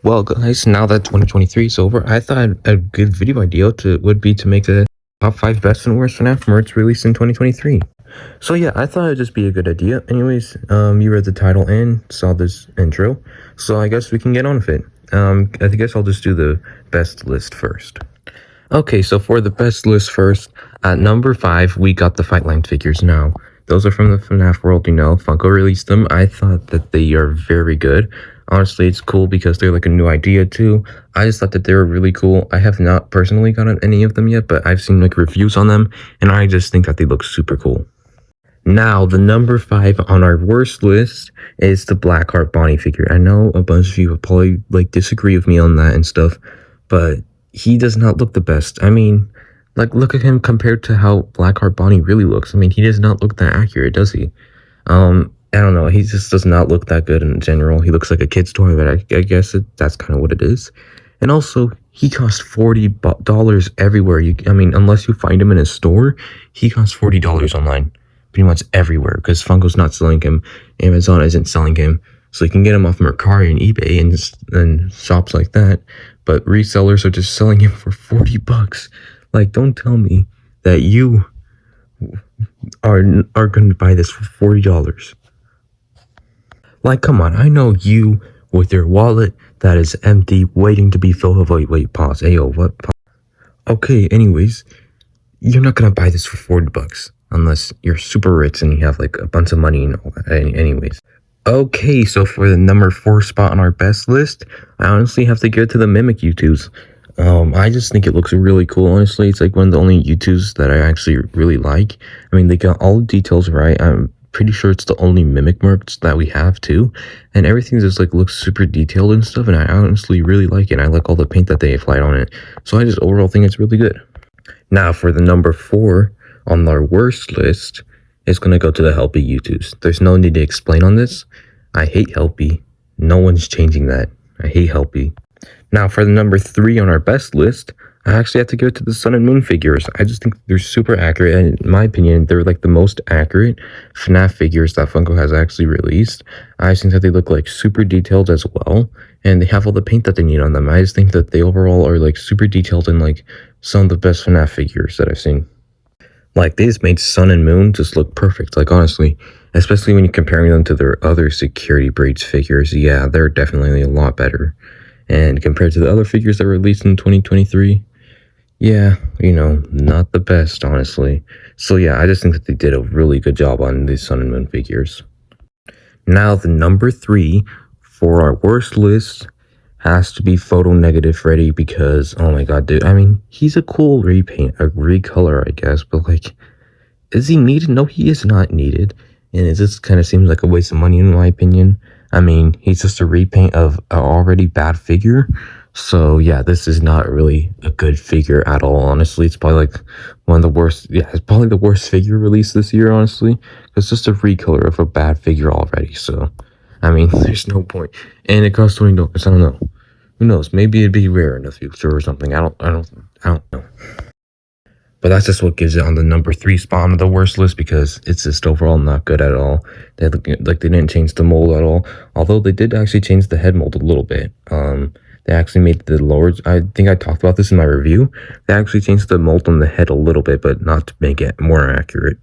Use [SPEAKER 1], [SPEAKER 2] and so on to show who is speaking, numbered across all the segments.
[SPEAKER 1] Well, guys, now that 2023 is over, I thought a good video idea would be to make the top 5 best and worst FNAF merch released in 2023. So yeah, I thought it'd just be a good idea. Anyways, you read the title and saw this intro, so I guess we can get on with it. I guess I'll just do the best list first. Okay, so for the best list first, at number 5, we got the Fightline figures now. Those are from the FNAF world, Funko released them. I thought that they are very good. Honestly, it's cool because they're like a new idea too. I just thought that they were really cool. I have not personally gotten any of them yet, but I've seen like reviews on them, and I just think that they look super cool. Now, the number 5 on our worst list is the Blackheart Bonnie figure. I know a bunch of you will probably like disagree with me on that and stuff, but he does not look the best. I mean, like, look at him compared to how Blackheart Bonnie really looks. I mean, he does not look that accurate, does he? I don't know. He just does not look that good in general. He looks like a kid's toy, but I guess that's kind of what it is. And also, he costs $40 everywhere. I mean, unless you find him in a store, he costs $40 online, pretty much everywhere. Because Funko's not selling him, Amazon isn't selling him, so you can get him off Mercari and eBay and shops like that. But resellers are just selling him for $40. Like, don't tell me that you are going to buy this for $40. Like, come on, I know you with your wallet that is empty, waiting to be filled with, wait, pause. Ayo, what? Pause. Okay, anyways, you're not gonna buy this for $40 unless you're super rich and you have like a bunch of money and all that. Anyways. Okay, so for the number 4 spot on our best list, I honestly have to give it to the Mimic U2s. I just think it looks really cool, honestly. It's like one of the only U2s that I actually really like. I mean, they got all the details right. I'm pretty sure it's the only Mimic merch that we have too, and everything just like looks super detailed and stuff, and I honestly really like it. I like all the paint that they applied on it, so I just overall think it's really good. Now for the number 4 on our worst list, it's gonna go to the Helpy U2s. There's no need to explain on this. I hate Helpy. No one's changing that. I hate Helpy. Now for the number 3 on our best list, I actually have to give it to the Sun and Moon figures. I just think they're super accurate, and in my opinion, they're like the most accurate FNAF figures that Funko has actually released. I just think that they look like super detailed as well, and they have all the paint that they need on them. I just think that they overall are like super detailed and like some of the best FNAF figures that I've seen. Like, they just made Sun and Moon just look perfect, like, honestly. Especially when you're comparing them to their other Security Breach figures. Yeah, they're definitely a lot better. And compared to the other figures that were released in 2023, yeah, not the best, honestly. So yeah, I just think that they did a really good job on these Sun and Moon figures. Now, the number 3 for our worst list has to be Photo Negative Freddy, because, oh my god, dude, I mean, he's a cool repaint, a recolor, I guess, but like, is he needed? No, he is not needed, and it just kind of seems like a waste of money in my opinion. I mean, he's just a repaint of an already bad figure. So yeah, this is not really a good figure at all, honestly. It's probably like one of the worst, yeah, it's probably the worst figure released this year, honestly. It's just a recolor of a bad figure already, so, I mean, there's no point. And it costs $20, I don't know. Who knows, maybe it'd be rare in the future or something, I don't know. But that's just what gives it on the number 3 spot on the worst list, because it's just overall not good at all. They look like they didn't change the mold at all, although they did actually change the head mold a little bit. They actually made the lower, I think I talked about this in my review, they actually changed the mold on the head a little bit, but not to make it more accurate.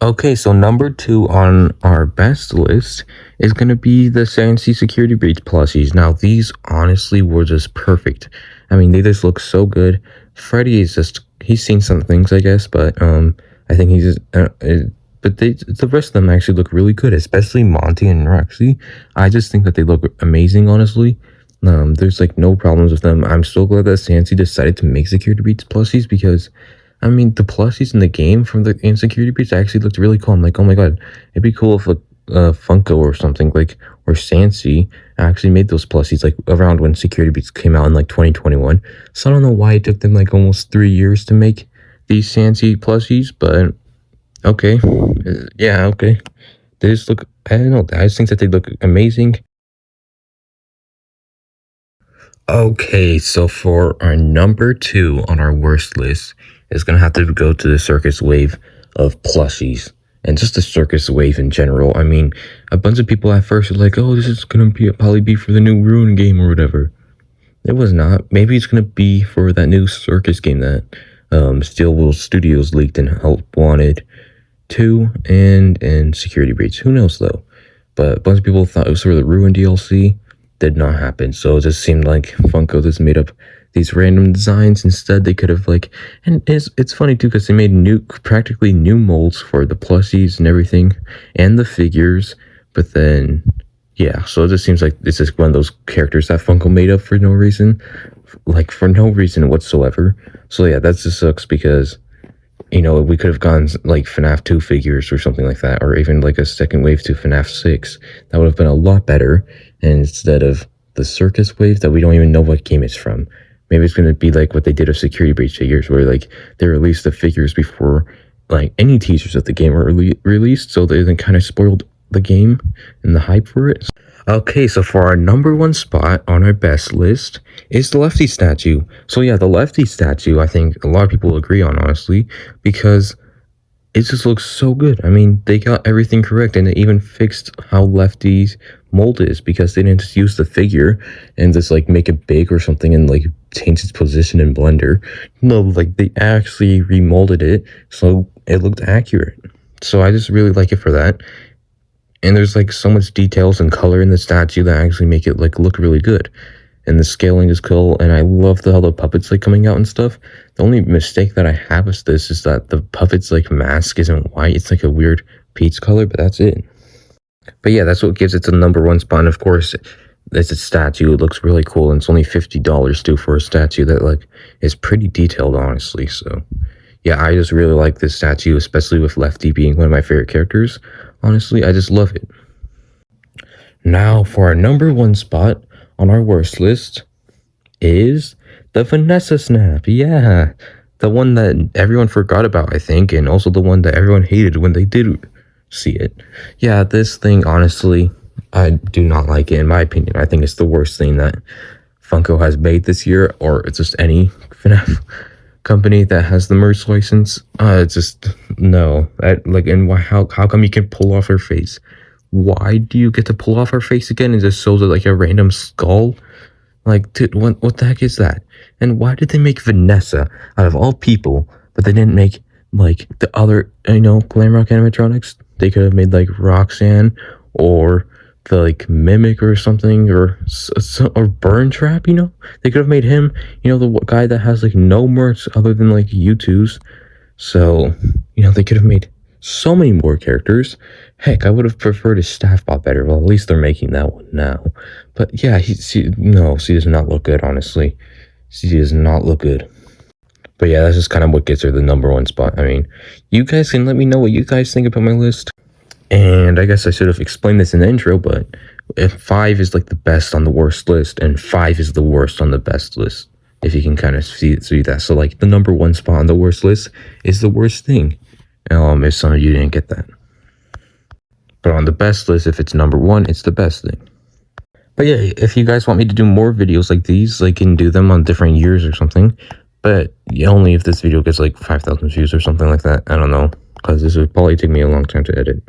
[SPEAKER 1] Okay, so number 2 on our best list is going to be the Sansi Security Breach plushies. Now, these honestly were just perfect. I mean, they just look so good. Freddy is just, he's seen some things, I guess, but I think he's just, but the rest of them actually look really good, especially Monty and Roxy. I just think that they look amazing, honestly. There's like no problems with them. I'm so glad that Sansi decided to make Security Breach plushies, because I mean, the plushies in the game from the Security Breach actually looked really cool. I'm like, oh my god, it'd be cool if Funko or something, like, or Sansi actually made those plushies like around when Security Breach came out in like 2021. So I don't know why it took them like almost 3 years to make these Sansi plushies, but okay, yeah, okay. They just look, I don't know, I just think that they look amazing. Okay, so for our number 2 on our worst list, is gonna have to go to the Circus Wave of plushies. and just the circus wave in general. I mean, a bunch of people at first were like, "Oh, this is gonna probably be for the new Ruin game or whatever." It was not. Maybe it's gonna be for that new circus game that Steelwool Studios leaked and helped wanted to, and Security Breach. Who knows though? But a bunch of people thought it was for the Ruin DLC. Did not happen. So it just seemed like Funko just made up these random designs. Instead, they could have and it's funny too because they made practically new molds for the plushies and everything, and the figures. But then, yeah, so it just seems like it's just one of those characters that Funko made up for no reason, for no reason whatsoever. So yeah, that just sucks because, we could have gone like FNAF 2 figures or something like that, or even like a second wave to FNAF 6. That would have been a lot better. And instead of the circus wave that we don't even know what game it's from, maybe it's going to be like what they did of Security Breach figures, where they released the figures before any teasers of the game were released, so they then kind of spoiled the game and the hype for it. Okay, so for our number one spot on our best list is the Lefty statue. So yeah, the Lefty statue, I think a lot of people will agree on, honestly, because it just looks so good. I mean, they got everything correct, and they even fixed how Lefty's mold is, because they didn't just use the figure and just make it big or something and change its position in Blender. No, they actually remolded it so it looked accurate. So I just really like it for that. And there's so much details and color in the statue that actually make it look really good. And the scaling is cool, and I love how the puppets coming out and stuff. The only mistake that I have with this is that the puppets mask isn't white. It's a weird peach color, but that's it. But yeah, that's what gives it the number one spot. And of course, it's a statue. It looks really cool, and it's only $50 too for a statue that is pretty detailed, honestly. So yeah, I just really like this statue, especially with Lefty being one of my favorite characters. Honestly, I just love it. Now, for our number one spot on our worst list is the Vanessa Snap. Yeah, the one that everyone forgot about, I think, and also the one that everyone hated when they did see it. Yeah, this thing, honestly, I do not like it, in my opinion. I think it's the worst thing that Funko has made this year, or it's just any FNAF company that has the merch license. Just no. And how come you can pull off her face? Why do you get to pull off her face again and just shows it a random skull? Dude, what the heck is that? And why did they make Vanessa out of all people, but they didn't make the other Glamrock animatronics? They could have made Roxanne or the Mimic or something, or Burn Trap. They could have made him the guy that has no merch other than U2's. So they could have made so many more characters. Heck, I would have preferred his staff bot better. Well, at least they're making that one now. But yeah, she does not look good, honestly. She does not look good. But yeah, that's just kind of what gets her the number one spot. I mean, you guys can let me know what you guys think about my list. And I guess I should have explained this in the intro, but if 5 is the best on the worst list, and 5 is the worst on the best list, if you can kind of see that. So the number one spot on the worst list is the worst thing. If some of you didn't get that. But on the best list, if it's number one, it's the best thing. But yeah, if you guys want me to do more videos like these, I can do them on different years or something. But only if this video gets 5,000 views or something like that. I don't know, because this would probably take me a long time to edit.